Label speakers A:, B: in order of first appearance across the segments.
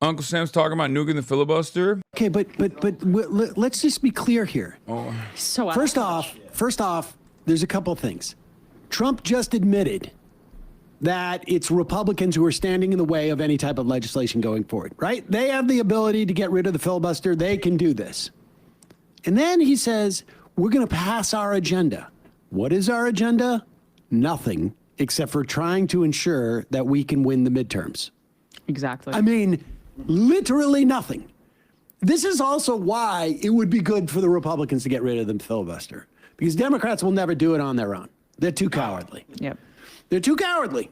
A: Uncle Sam's talking about nuking the filibuster.
B: Okay, but let's just be clear here.
A: Oh.
C: So
B: First off, there's a couple of things. Trump just admitted that it's Republicans who are standing in the way of any type of legislation going forward, right? They have the ability to get rid of the filibuster. They can do this. And then he says, we're going to pass our agenda. What is our agenda? Nothing, except for trying to ensure that we can win the midterms.
C: Exactly.
B: I mean, literally nothing. This is also why it would be good for the Republicans to get rid of the filibuster, because Democrats will never do it on their own. They're too cowardly.
C: Yep.
B: They're too cowardly.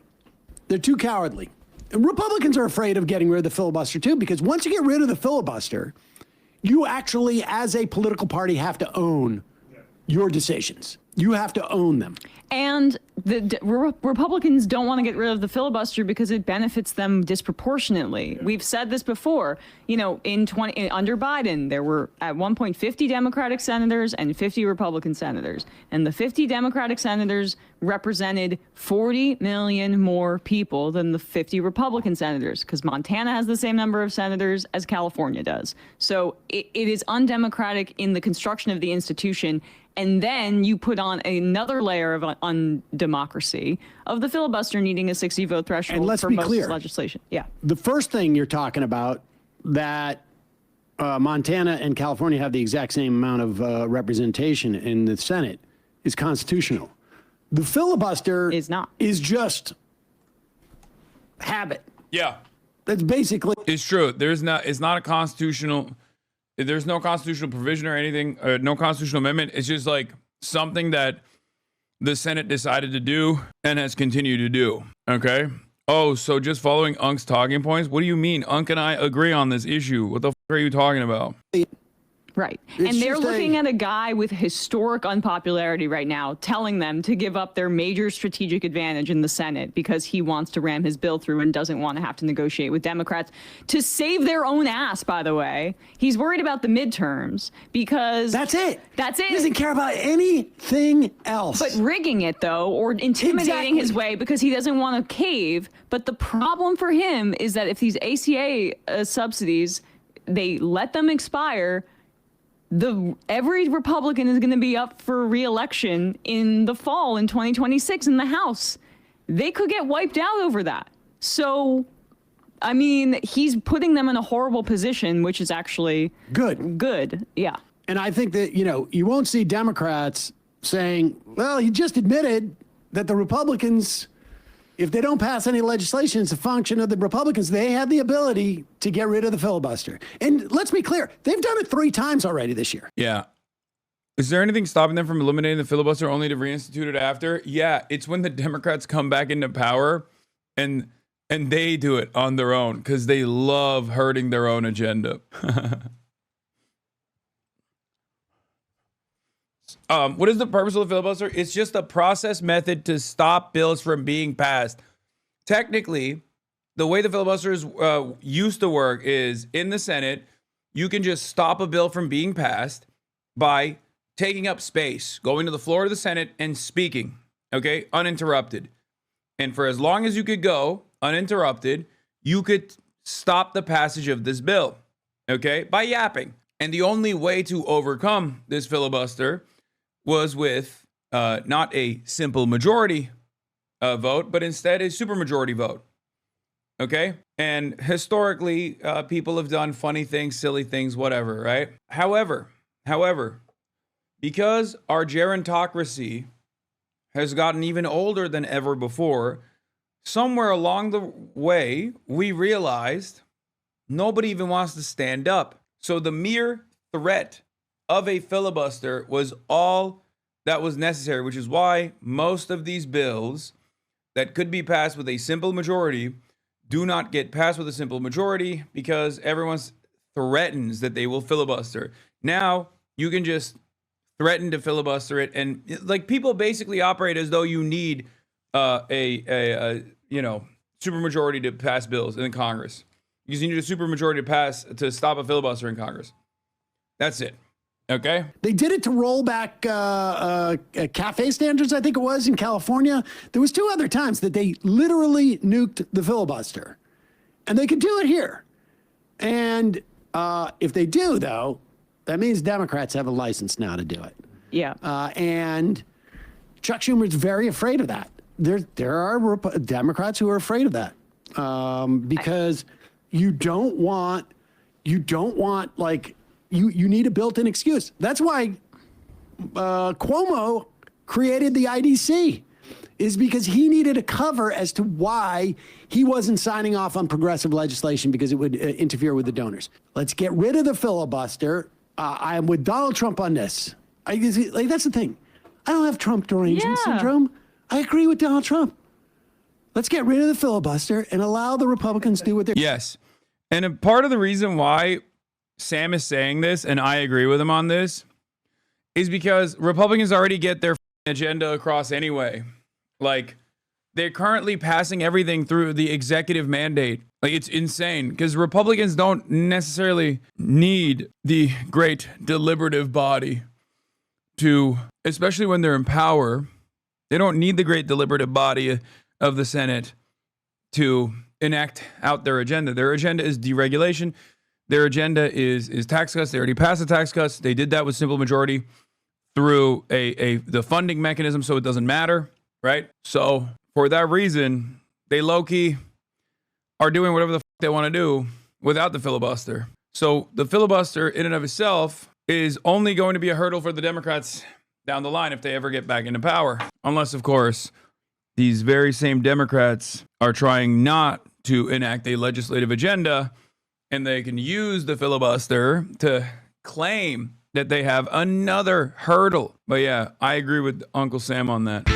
B: They're too cowardly. And Republicans are afraid of getting rid of the filibuster too, because once you get rid of the filibuster, you actually, as a political party, have to own your decisions. You have to own them. And
C: the Republicans don't want to get rid of the filibuster because it benefits them disproportionately. We've said this before. You know, under Biden, there were at one point 50 Democratic senators and 50 Republican senators. And the 50 Democratic senators represented 40 million more people than the 50 Republican senators, because Montana has the same number of senators as California does. So it is undemocratic in the construction of the institution. And then you put on another layer of undemocracy of the filibuster needing a 60-vote threshold
B: and let's
C: for
B: be
C: most
B: clear.
C: Legislation. Yeah.
B: The first thing you're talking about, that Montana and California have the exact same amount of representation in the Senate, is constitutional. The filibuster
C: is not.
B: Is just habit.
A: Yeah.
B: That's basically.
A: It's true. It's not a constitutional. There's no constitutional provision or anything, no constitutional amendment. It's just like something that the Senate decided to do and has continued to do. Okay. Oh, so just following Unk's talking points? What do you mean? Unk and I agree on this issue. What the f are you talking about?
C: Right. And they're looking at a guy with historic unpopularity right now, telling them to give up their major strategic advantage in the Senate because he wants to ram his bill through and doesn't want to have to negotiate with Democrats to save their own ass, by the way. He's worried about the midterms because...
B: That's it.
C: That's it.
B: He doesn't care about anything else.
C: But rigging it, though, or intimidating his way because he doesn't want to cave. But the problem for him is that if these ACA subsidies, they let them expire... every Republican is going to be up for re-election in the fall in 2026 in the House. They could get wiped out over that. So, I mean, he's putting them in a horrible position, which is actually good. Yeah.
B: And I think that, you know, you won't see Democrats saying, well, he just admitted that the Republicans, if they don't pass any legislation, it's a function of the Republicans. They have the ability to get rid of the filibuster. And let's be clear, they've done it 3 times already this year.
A: Yeah. Is there anything stopping them from eliminating the filibuster only to reinstitute it after? Yeah, it's when the Democrats come back into power and they do it on their own because they love hurting their own agenda. What is the purpose of the filibuster? It's just a process method to stop bills from being passed. Technically, the way the filibuster is used to work is in the Senate, you can just stop a bill from being passed by taking up space, going to the floor of the Senate and speaking, okay, uninterrupted. And for as long as you could go uninterrupted, you could stop the passage of this bill, okay, by yapping. And the only way to overcome this filibuster was with not a simple majority vote, but instead a supermajority vote. Okay? And historically, people have done funny things, silly things, whatever, right? However, because our gerontocracy has gotten even older than ever before, somewhere along the way, we realized nobody even wants to stand up. So the mere threat of a filibuster was all that was necessary, which is why most of these bills that could be passed with a simple majority do not get passed with a simple majority because everyone threatens that they will filibuster. Now you can just threaten to filibuster it, and like people basically operate as though you need a supermajority to pass bills in Congress. Because you need a supermajority to stop a filibuster in Congress. That's it. Okay?
B: They did it to roll back cafe standards, I think it was, in California. There was 2 other times that they literally nuked the filibuster. And they could do it here. And if they do, though, that means Democrats have a license now to do it.
C: Yeah.
B: And Chuck Schumer's very afraid of that. There are Democrats who are afraid of that because you don't want like you need a built-in excuse. That's why Cuomo created the IDC, is because he needed a cover as to why he wasn't signing off on progressive legislation because it would interfere with the donors. Let's get rid of the filibuster. I am with Donald Trump on this. That's the thing. I don't have Trump derangement syndrome. I agree with Donald Trump. Let's get rid of the filibuster and allow the Republicans to do what they're.
A: Yes. And a part of the reason why Sam is saying this, and I agree with him on this, is because Republicans already get their agenda across anyway. Like, they're currently passing everything through the executive mandate. Like, it's insane because Republicans don't necessarily need the great deliberative body to, especially when they're in power, they don't need the great deliberative body of the Senate to enact out their agenda. Their agenda is deregulation. Their agenda is tax cuts. They already passed the tax cuts. They did that with simple majority through the funding mechanism, so it doesn't matter, right? So for that reason, they low-key are doing whatever the they want to do without the filibuster. So the filibuster in and of itself is only going to be a hurdle for the Democrats down the line if they ever get back into power. Unless, of course, these very same Democrats are trying not to enact a legislative agenda and they can use the filibuster to claim that they have another hurdle. But yeah, I agree with Uncle Sam on that.